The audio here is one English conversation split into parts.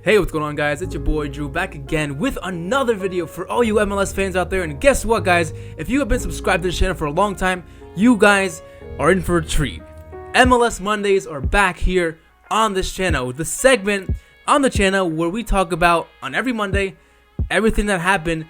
Hey, what's going on, guys? It's your boy Drew back again with another video for all you MLS fans out there. And guess what, guys? If you have been subscribed to this channel for a long time, you guys are in for a treat. MLS Mondays are back here on this channel, the segment on the channel where we talk about on every Monday everything that happened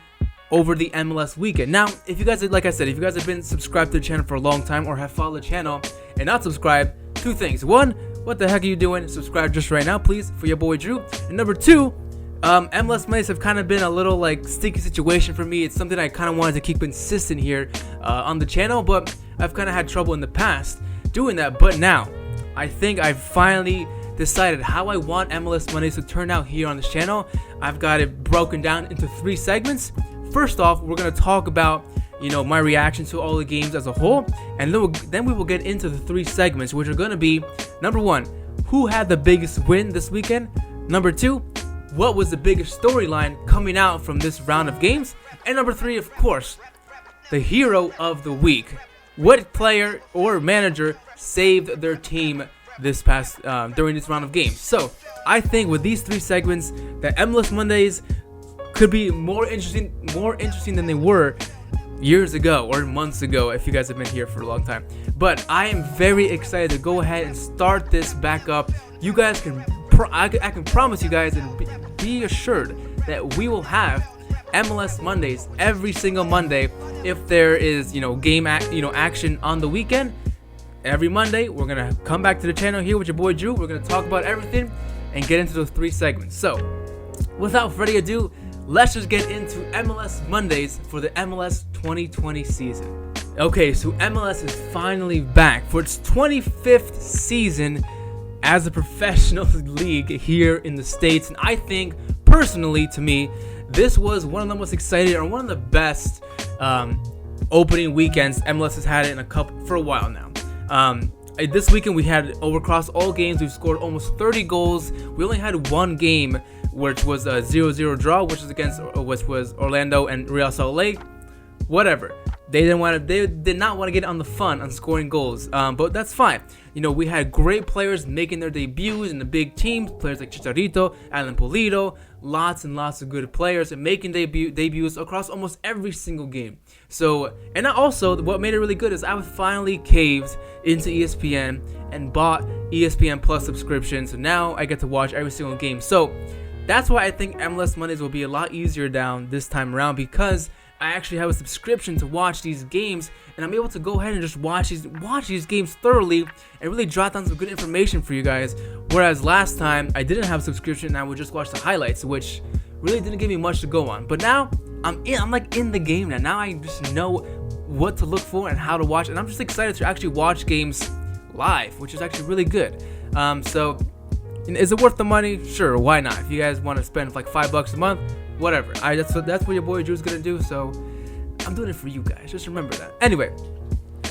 over the MLS weekend. Now, if you guys, like I said, if you guys have been subscribed to the channel for a long time or have followed the channel and not subscribed, two things. One, what the heck are you doing? Subscribe just right now, please, for your boy Drew. And number two, MLS Mondays have kind of been a little like sticky situation for me. It's something I kind of wanted to keep consistent here on the channel, but I've kind of had trouble in the past doing that. But now, I think I've finally decided how I want MLS Mondays to turn out here on this channel. I've got it broken down into 3 segments. First off, we're going to talk about, my reaction to all the games as a whole, and then we will get into the 3 segments, which are going to be, number 1, who had the biggest win this weekend? Number 2, what was the biggest storyline coming out from this round of games? And number 3, of course, the hero of the week. What player or manager saved their team this past during this round of games? So I think with these 3 segments, that MLS Mondays could be more interesting than they were years ago or months ago, if you guys have been here for a long time. But I am very excited to go ahead and start this back up. You guys can I can promise you guys and be assured that we will have MLS Mondays every single Monday. If there is game action on the weekend, every Monday we're gonna come back to the channel here with your boy Drew. We're gonna talk about everything and get into those 3 segments. So without further ado, let's just get into MLS Mondays for the MLS 2020 season. Okay, so MLS is finally back for its 25th season as a professional league here in the States. And I think, personally, to me, this was one of the most exciting or one of the best opening weekends MLS has had in for a while now. This weekend we had across all games, we've scored almost 30 goals. We only had one game which was a 0-0 draw, which was Orlando and Real Salt Lake. Whatever. They did not want to get on the fun on scoring goals. But that's fine. We had great players making their debuts in the big teams. Players like Chicharito, Alan Pulido, lots and lots of good players and making debuts across almost every single game. So, and also what made it really good is I finally caved into ESPN and bought ESPN Plus subscription. So now I get to watch every single game. So that's why I think MLS Mondays will be a lot easier down this time around, because I actually have a subscription to watch these games, and I'm able to go ahead and just watch these games thoroughly and really jot down some good information for you guys. Whereas last time I didn't have a subscription and I would just watch the highlights, which really didn't give me much to go on. But now I'm like in the game now. Now I just know what to look for and how to watch, and I'm just excited to actually watch games live, which is actually really good. So is it worth the money? Sure, why not? If you guys want to spend like $5 a month, whatever. That's what your boy Drew's gonna do. So I'm doing it for you guys. Just remember that. Anyway,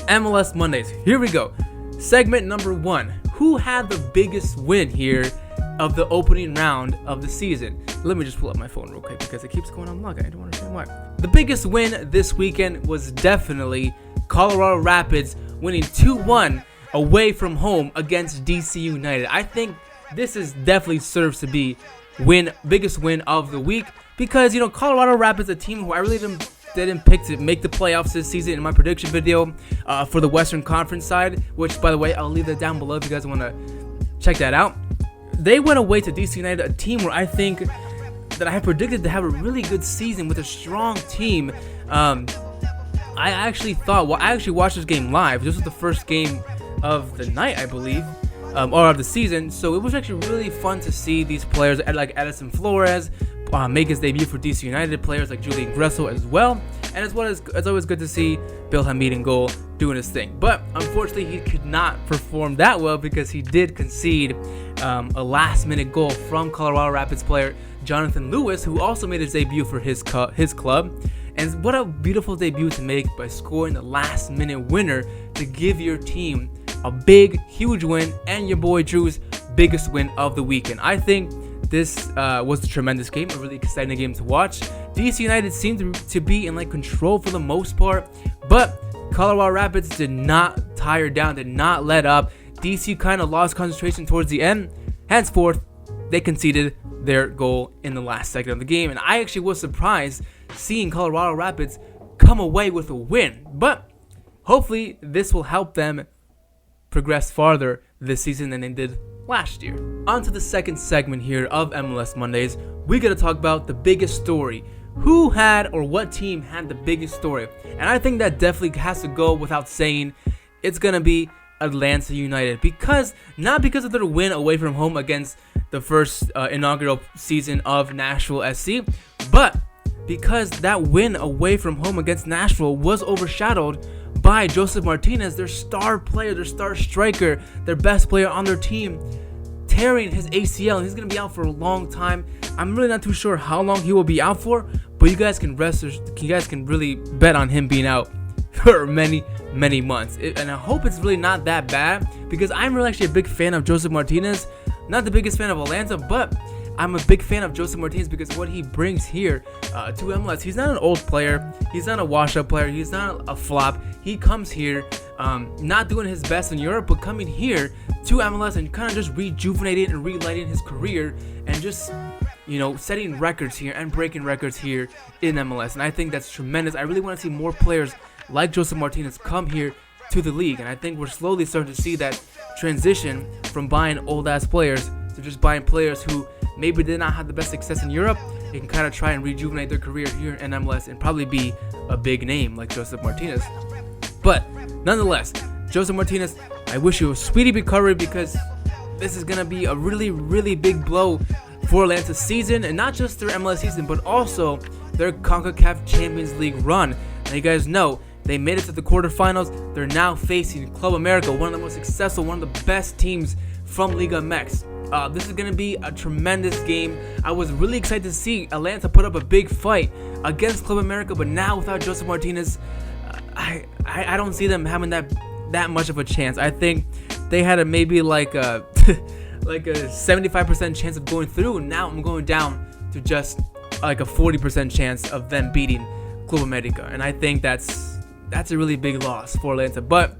MLS Mondays. Here we go. Segment number 1. Who had the biggest win here of the opening round of the season? Let me just pull up my phone real quick because it keeps going on log. I don't understand why. The biggest win this weekend was definitely Colorado Rapids winning 2-1 away from home against DC United. I think this is definitely serves to be biggest win of the week, because Colorado Rapids, a team who I really didn't pick to make the playoffs this season in my prediction video for the Western Conference side, which, by the way, I'll leave that down below if you guys want to check that out. They went away to DC United, a team where I think that I had predicted to have a really good season with a strong team. I actually watched this game live. This was the first game of the night, I believe. Or of the season, so it was actually really fun to see these players like Edison Flores make his debut for DC United, players like Julian Gressel as well, and it's always good to see Bill Hamid in goal doing his thing. But unfortunately, he could not perform that well because he did concede a last-minute goal from Colorado Rapids player Jonathan Lewis, who also made his debut for his club. And what a beautiful debut to make by scoring the last-minute winner to give your team a big, huge win, and your boy Drew's biggest win of the weekend. I think this was a tremendous game, a really exciting game to watch. DC United seemed to be in control for the most part, but Colorado Rapids did not tire down, did not let up. DC kind of lost concentration towards the end. Henceforth, they conceded their goal in the last second of the game. And I actually was surprised seeing Colorado Rapids come away with a win. But hopefully this will help them progress farther this season than they did last year. On to the second segment here of MLS Mondays. We got to talk about the biggest story. Who had, or what team had the biggest story? And I think that definitely has to go without saying. It's going to be Atlanta United, not because of their win away from home against the first inaugural season of Nashville SC, but because that win away from home against Nashville was overshadowed by Josef Martinez, their star player, their star striker, their best player on their team, tearing his ACL. He's going to be out for a long time. I'm really not too sure how long he will be out for, but you guys can really bet on him being out for many months. And I hope it's really not that bad, because I'm really actually a big fan of Josef Martinez. Not the biggest fan of Atlanta, but I'm a big fan of Josef Martinez because of what he brings here to MLS. He's not an old player. He's not a washed-up player. He's not a flop. He comes here not doing his best in Europe, but coming here to MLS and kind of just rejuvenating and relighting his career and just, setting records here and breaking records here in MLS. And I think that's tremendous. I really want to see more players like Josef Martinez come here to the league. And I think we're slowly starting to see that transition from buying old-ass players to just buying players who maybe did not have the best success in Europe. They can kind of try and rejuvenate their career here in MLS and probably be a big name like Josef Martinez. But nonetheless, Josef Martinez, I wish you a speedy recovery, because this is going to be a really, really big blow for Atlanta's season, and not just their MLS season, but also their CONCACAF Champions League run. And you guys know, they made it to the quarterfinals. They're now facing Club America, one of the most successful, one of the best teams from Liga MX. This is going to be a tremendous game. I was really excited to see Atlanta put up a big fight against Club America, but now without Josef Martinez, I don't see them having that much of a chance. I think they had maybe like a 75% chance of going through, and now I'm going down to just like a 40% chance of them beating Club America. And I think that's a really big loss for Atlanta. But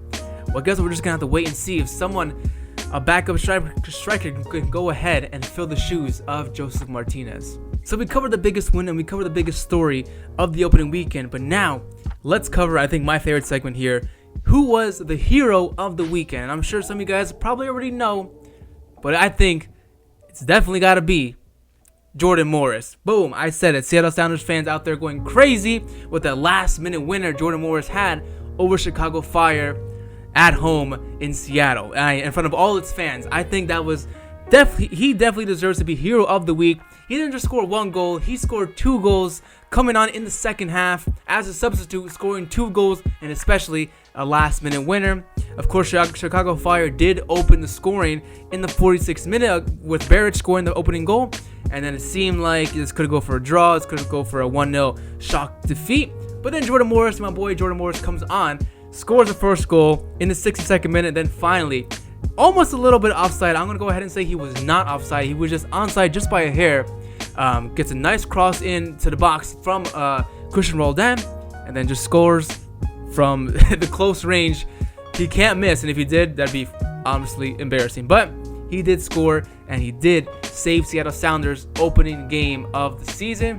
I guess we're just going to have to wait and see if a backup striker can go ahead and fill the shoes of Josef Martinez. So we covered the biggest win and we covered the biggest story of the opening weekend. But now, let's cover, I think, my favorite segment here. Who was the hero of the weekend? And I'm sure some of you guys probably already know, but I think it's definitely got to be Jordan Morris. Boom, I said it. Seattle Sounders fans out there going crazy with that last-minute winner Jordan Morris had over Chicago Fire at home in Seattle, in front of all its fans. I think that was he definitely deserves to be hero of the week. He didn't just score one goal, he scored 2 goals coming on in the second half as a substitute, scoring 2 goals and especially a last-minute winner. Of course, Chicago Fire did open the scoring in the 46th minute with Barrett scoring the opening goal, and then it seemed like this could go for a draw, this could go for a 1-0 shock defeat. But then Jordan Morris, my boy Jordan Morris, comes on, scores the first goal in the 62nd minute, then finally, almost a little bit offside. I'm going to go ahead and say he was not offside. He was just onside just by a hair. Gets a nice cross into the box from Christian Roldan, and then just scores from the close range. He can't miss, and if he did, that'd be honestly embarrassing. But he did score, and he did save Seattle Sounders' opening game of the season.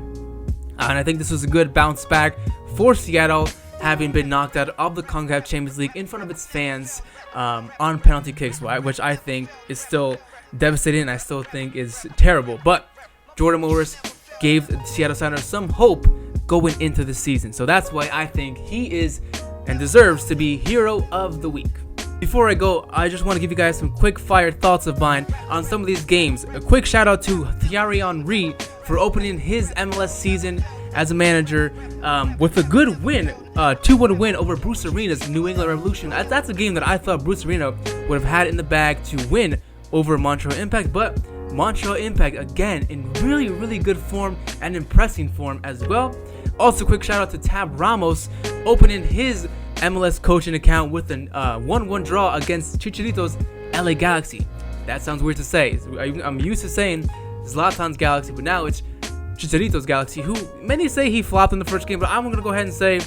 And I think this was a good bounce back for Seattle, having been knocked out of the CONCACAF Champions League in front of its fans on penalty kicks, which I think is still devastating and I still think is terrible. But Jordan Morris gave the Seattle Sounders some hope going into the season. So that's why I think he is and deserves to be hero of the week. Before I go, I just want to give you guys some quick fire thoughts of mine on some of these games. A quick shout out to Thierry Henry for opening his MLS season as a manager with a good win, 2-1 win over Bruce Arena's New England Revolution. That's a game that I thought Bruce Arena would have had in the bag to win over Montreal Impact, but Montreal Impact again in really, really good form and impressing form as well. Also, quick shout out to Tab Ramos opening his MLS coaching account with a 1-1 draw against Chicharito's LA Galaxy. That sounds weird to say. I'm used to saying Zlatan's Galaxy, but now it's Chicharito's Galaxy, who many say he flopped in the first game, but I'm going to go ahead and say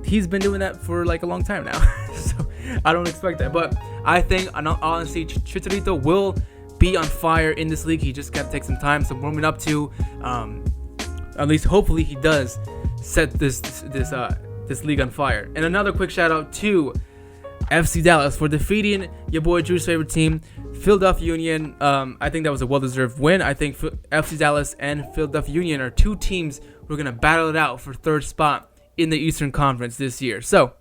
he's been doing that for like a long time now. So I don't expect that. But I think, honestly, Chicharito will be on fire in this league. He just got to take some time, some warming up to. At least hopefully he does set this league on fire. And another quick shout out to FC Dallas for defeating your boy Drew's favorite team, Philadelphia Union. I think that was a well-deserved win. I think FC Dallas and Philadelphia Union are two teams who are going to battle it out for third spot in the Eastern Conference this year. So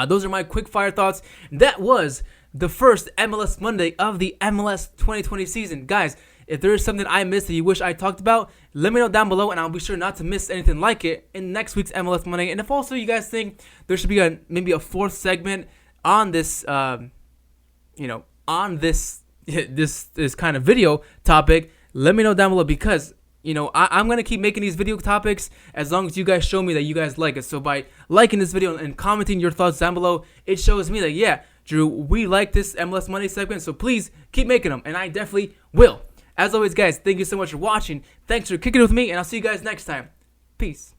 those are my quick fire thoughts. That was the first MLS Monday of the MLS 2020 season. Guys, if there is something I missed that you wish I talked about, let me know down below, and I'll be sure not to miss anything like it in next week's MLS Monday. And if also you guys think there should be maybe a fourth segment on this, on this kind of video topic, let me know down below, because I'm going to keep making these video topics as long as you guys show me that you guys like it. So by liking this video and commenting your thoughts down below, it shows me that, yeah, Drew, we like this MLS Monday segment, so please keep making them, and I definitely will. As always, guys, thank you so much for watching. Thanks for kicking it with me, and I'll see you guys next time. Peace.